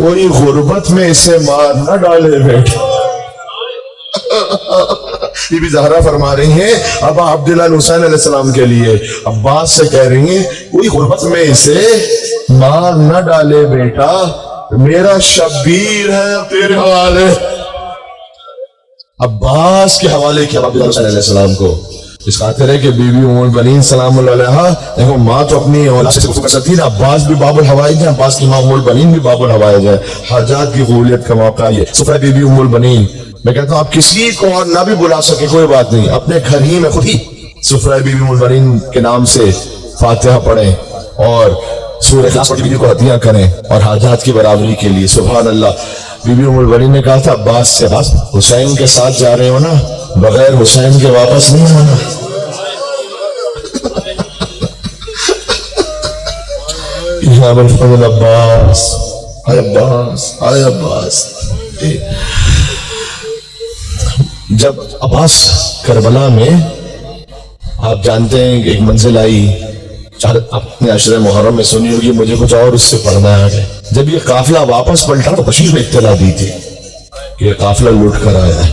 کوئی غربت میں اسے مار نہ ڈالے بیٹا. یہ بھی زہرا فرما رہی ہیں ابا عبداللہ حسین علیہ السلام کے لیے، عباس سے کہہ رہی ہیں کوئی غربت میں اسے مار نہ ڈالے بیٹا، میرا شبیر ہے تیرے حوالے. عباس کے حوالے کیا عبداللہ حسین علیہ السلام کو، اس خاطر ہے کہ بی بی ام البنین سلام اللہ علیہا، دیکھو ماں تو اپنی اولاد سے گفتگو کر سکتی ہے، عباس بھی باب الحوائج ہے، عباس کی ماں ام البنین بھی باب الحوائج ہے. حاجات کی قبولیت کا موقع یہ سفرہ بی بی ام البنین. میں کہتا ہوں آپ کسی کو اور نہ بھی بلا سکے کوئی بات نہیں، اپنے گھر ہی میں خود ہی سفرہ بی بی ام البنین کے نام سے فاتحہ پڑھیں اور سورہ اخلاص پڑھ کے بیوی کو ہدیہ کریں اور حاجات کی برابری کے لیے. سبحان اللہ. بی بی ام البنین نے کہا تھا عباس سے، عباس حسین کے ساتھ جا رہے ہو نا، بغیر حسین کے واپس نہیں آنا. یا ابوالفضل عباس، اے عباس، اے عباس. جب عباس کربلا میں آپ جانتے ہیں کہ ایک منزل آئی، اپنے عشر محرم میں سنی ہوگی، مجھے کچھ اور اس سے پڑھنا ہے آگے. جب یہ قافلہ واپس پلٹا تو بشیر نے اطلاع دی تھی کہ یہ قافلہ لوٹ کر آیا ہے.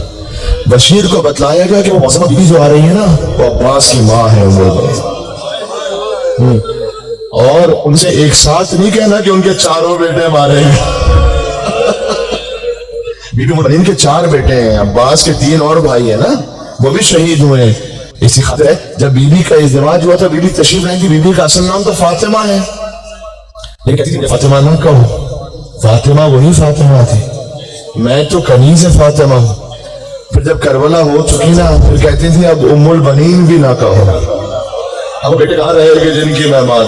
بشیر کو بتلایا گیا کہ وہ معصمہ بیوی جو آ رہی ہے نا وہ عباس کی ماں ہے. اور ان سے ایک ساتھ نہیں کہنا کہ ان کے چاروں بیٹے مارے گئے. بی بی البنین کے 4 بیٹے ہیں، عباس کے 3 اور بھائی ہیں نا، وہ بھی شہید ہوئے ہیں. اسی خاطر ہے جب بی بی کا ازدواج ہوا تھا، بی بی تشریف لائی تھی، بی بی کا اصل نام تو فاطمہ ہے، لیکن کہتی تھی فاطمہ نہ کہو، فاطمہ وہی فاطمہ تھی، میں تو کنیز فاطمہ ہوں. پھر جب کربلا ہو چکی نا پھر کہتی تھی اب ام البنین بھی نہ کہو. اب بیٹے کہاں رہے گے جن کی مہمان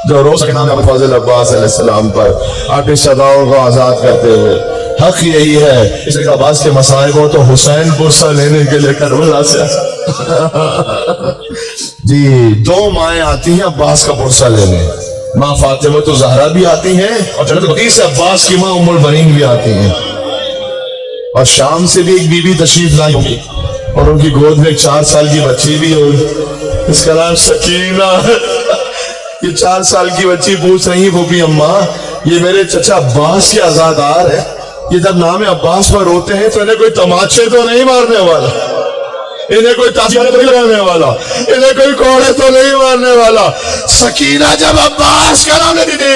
جو روز کے نام ابوالفضل عباس علیہ السلام پر آتش صداؤں کو آزاد کرتے ہوئے. حق یہی ہے اس لیے عباس کے مصائب ہو تو حسین پرسہ لینے کے لیے کربلا سے جی 2 مائیں آتی ہیں عباس کا پرسہ لینے، ماں فاطمہ تو زہرا بھی آتی ہیں اور جنت البقیع سے عباس کی ماں ام البنین بھی آتی ہیں. اور شام سے بھی ایک بی بی تشریف لائی ہوگی اور ان کی گود میں ایک 4 سال کی بچی بھی ہوگی، اس کا نام سکینہ. یہ 4 سال کی بچی پوچھ رہی پھوپھی اماں یہ میرے چچا عباس کے عزادار ہے، یہ جب نام عباس پر روتے ہیں تو انہیں کوئی تماچے تو نہیں مارنے والا، انہیں کوئی تاجیاں تو نہیں رہنے والا، انہیں کوئی کوڑے تو نہیں مارنے والا. سکینہ جب عباس کا نام لیتی تھی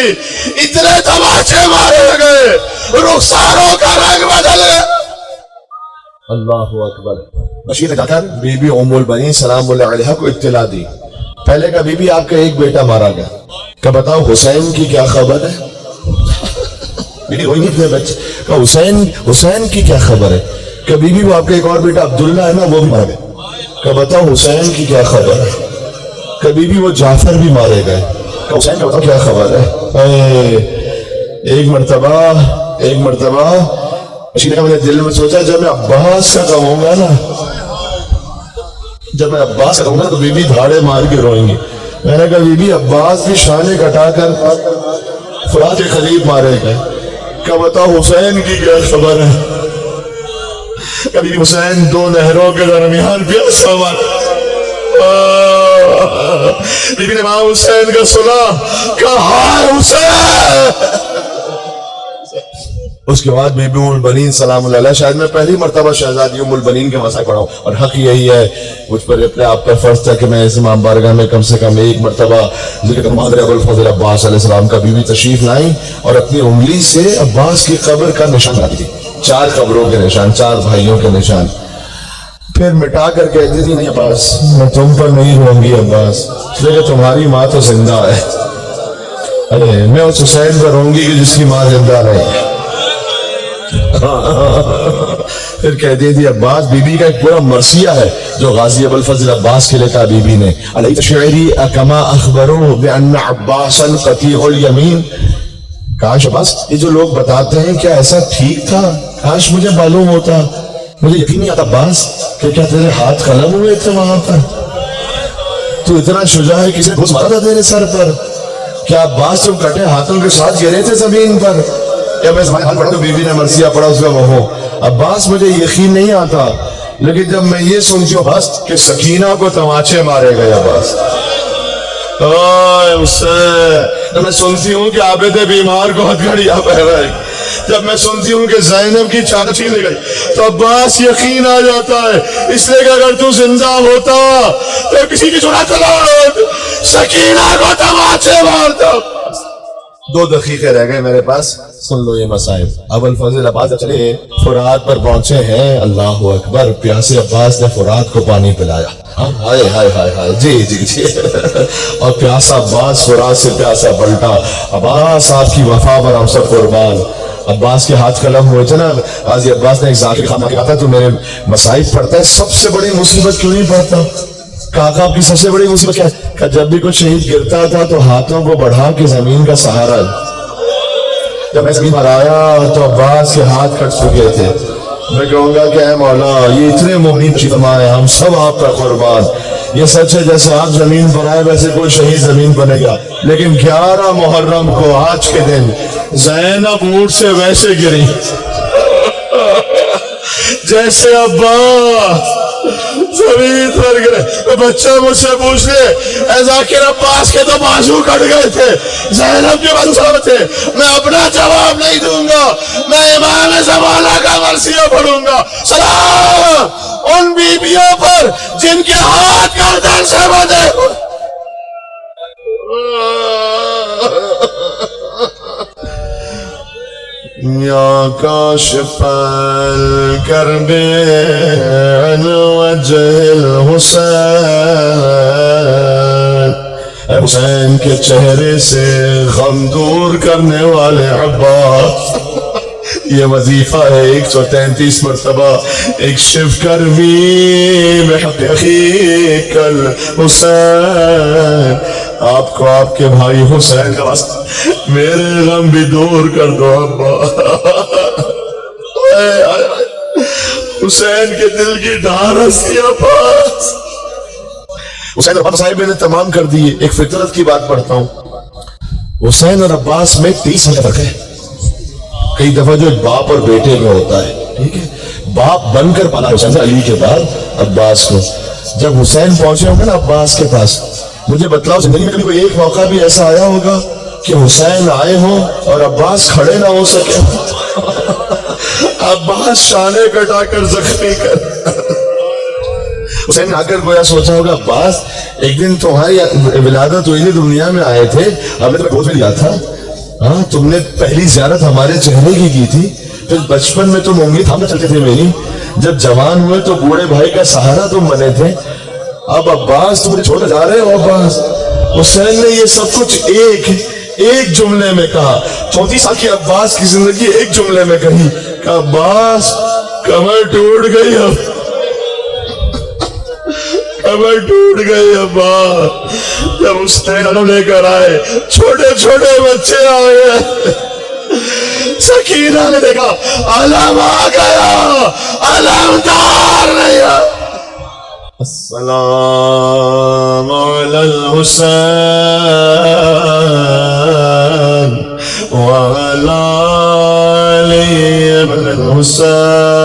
اتنے تماچے مارے گئے، رخساروں کا رنگ بدل گیا. اللہ اکبر. بشیر نے جا کر بی بی ام البنین سلام اللہ علیہ کو اطلاع دی. پہلے کا بی بی آپ کا ایک بیٹا مارا گیا، کہ بتاؤ حسین کی کیا خبر ہے؟ بی بی وہی نہیں تھے بچے، کہ حسین کی کیا خبر ہے؟ کہ بی بی وہ آپ کا ایک اور بیٹا عبداللہ ہے نا وہ بھی مارا گیا، کہ بتاؤ حسین کی کیا خبر ہے؟ کہ بی بی وہ جعفر بھی مارے گئے، کہ حسین کا بتاؤ کیا خبر ہے؟ ایک مرتبہ اسی نے میں نے دل میں سوچا جب میں عباس کا کہوں گا نا، جب میں عباس کا کہوں گا تو بی بی دھاڑے مار کے روئیں گی. میں نے کہا بی بی عباس بھی شانے کٹا کر فرات کے قریب مارے گئے، کیا بتاؤ حسین کی کیا خبر ہے؟ کبھی حسین 2 نہروں کے درمیان پیاسا مارا. بی بی نے ماں حسین کا سنا، کہا حسین. اس کے بعد بی بی ام البنین سلام اللہ علیہ، شاید میں پہلی مرتبہ شہزادی ام البنین کے مسائل پڑھا ہوں، اور حق یہی ہے مجھ پر اپنے آپ پر فرض تھا کہ میں اس امام بارگاہ میں کم سے کم ایک مرتبہ ذکر کروں. حضرت ابوالفضل عباس علیہ السلام کا بی بی تشریف لائیں اور اپنی انگلی سے عباس کی قبر کا نشان لاتی تھی، 4 قبروں کے نشان، 4 بھائیوں کے نشان. پھر مٹا کر کہتی تھی نہیں عباس میں تم پر نہیں رہوں گی عباس، اس لیے کہ تمہاری ماں تو زندہ ہے، میں اس حسین پر رہوں گی کہ جس کی ماں زندہ رہے. پھر کہتی تھی عباس. بی بی کا ایک پورا مرثیہ ہے جو غازی ابوالفضل عباس کے لکھا بی بی نے، علیہ شعری اکما اخبروا بان عباسا قطیع الیمین. کاش عباس یہ جو لوگ بتاتے ہیں کیا ایسا ٹھیک تھا؟ کاش مجھے معلوم ہوتا. مجھے یقین نہیں آتا عباس کہ کیا تیرے ہاتھ قلم ہوئے تھے وہاں پر؟ تو اتنا شجاع ہے کسی نے گھس مارا تھا تیرے سر پر؟ کیا عباس تم کٹے ہاتھوں کے ساتھ گرے تھے زمین پر؟ یا میں زمانے حال پڑھا تو بی بی نے مرثیہ پڑھا اس کا وہ عباس مجھے یقین نہیں آتا، لیکن جب میں یہ سنتی ہوں بس کہ سکینہ کو تماچے مارے گئے عباس، جب میں سنتی ہوں کہ عابد بیمار کو ہتھکڑیاں پہنا ہے، جب میں سنتی ہوں کہ زینب کی چاچی لے گئی، تو عباس یقین آ جاتا ہے، اس لیے کہ اگر تو زندہ ہوتا تو کسی کی چورا چلا سکینہ کو تماچے مارتا۔ 2 دقیقے رہ گئے میرے پاس، سن لو یہ مسائل۔ ابوالفضل عباس چلے فرات پر پہنچے ہیں، اللہ اکبر، پیاسے عباس نے فرات کو پانی پلایا، ہائے ہائے ہائے ہائے، جی جی جی، اور پیاسا عباس فرات سے پیاسا پلٹا۔ عباس آپ کی وفا پر ہم سب قربان۔ عباس کے ہاتھ قلم ہوئے تھے نا، قاضی عباس نے ایک ذاکر خان کہا تھا تو میرے مسائل پڑھتا ہے، سب سے بڑی مصیبت کیوں نہیں پڑھتا؟ کاکا آپ کی سب سے بڑی مصیبت کیا ہے؟ کہ جب بھی کوئی شہید گرتا تھا تو ہاتھوں کو بڑھا کے زمین کا سہارا، جب میں زمین پر آیا تو عباس کے ہاتھ کٹ چکے تھے۔ میں کہوں گا کہ اے مولا، یہ اتنے مومنین کی فرمائے، ہم سب آپ کا قربان۔ یہ سچ ہے جیسے آپ زمین پر آئے ویسے کوئی شہید زمین بنے گا، لیکن 11 محرم کو آج کے دن زینب اونٹ سے ویسے گری جیسے عباس زمین پر گرے۔ تو بچہ مجھ سے پوچھ لے، اے ذاکر عباس کے تو بازو کٹ گئے تھے، زینب کے بازو سلامت تھے۔ میں اپنا جواب نہیں دوں گا، میں امام زمانہ کا مرثیہ پڑھوں گا۔ سلام ان بیویوں پر جن کے ہاتھ گردن سے بندھے ہوئے۔ یا کاشف الکرب عن وجہ الحسین، اے حسین کے چہرے سے غم دور کرنے والے عباس۔ یہ وظیفہ ہے 133 مرتبہ، ایک شف کرمی بحق اخیک الحسین، آپ کو آپ کے بھائی حسین کا واسطہ میرے غم بھی دور کر دو ابا۔ حسین کے دل کی ڈھارس کی عباس۔ حسین اور عباس صاحب نے تمام کر دیے۔ ایک فطرت کی بات پڑھتا ہوں، حسین اور عباس میں 30 سال کا فرق ہے۔ کئی دفعہ جو باپ اور بیٹے میں ہوتا ہے، ٹھیک ہے، باپ بن کر پالا حسین علی کے بعد عباس کو۔ جب حسین پہنچے ہوں گے نا عباس کے پاس، مجھے بتلاؤ زندگی میں کبھی کوئی ایک موقع بھی ایسا آیا ہوگا کہ حسین آئے ہوں اور عباس کھڑے نہ ہو سکے؟ عباس شانے کٹا کر زخمی کر، حسین نے آ کر گویا سوچا ہوگا، عباس ایک دن تمہاری ولادت ہوئی تھی، دنیا میں آئے تھے، ہم نے تمہیں گود میں لیا تھا، ہاں تم نے پہلی زیارت ہمارے چہرے کی تھی، پھر بچپن میں تم انگلی تھامے چلتے تھے میری، جب جوان ہوئے تو بوڑھے بھائی کا سہارا تم بنے تھے، اب عباس تم مجھے چھوڑ کر جا رہے ہو عباس۔ حسین نے یہ سب کچھ ایک جملے میں کہا، 34 سال کی عباس کی زندگی ایک جملے میں کہی کہ عباس کمر ٹوٹ گئی، اب کمر ٹوٹ گئی عباس۔ جب حسین لے کر آئے، چھوٹے چھوٹے بچے آئے، سکینہ نے دیکھا علم آ گیا، علمدار نہیں ہے۔ السلام علی الحسین وعلی علی ابن الحسین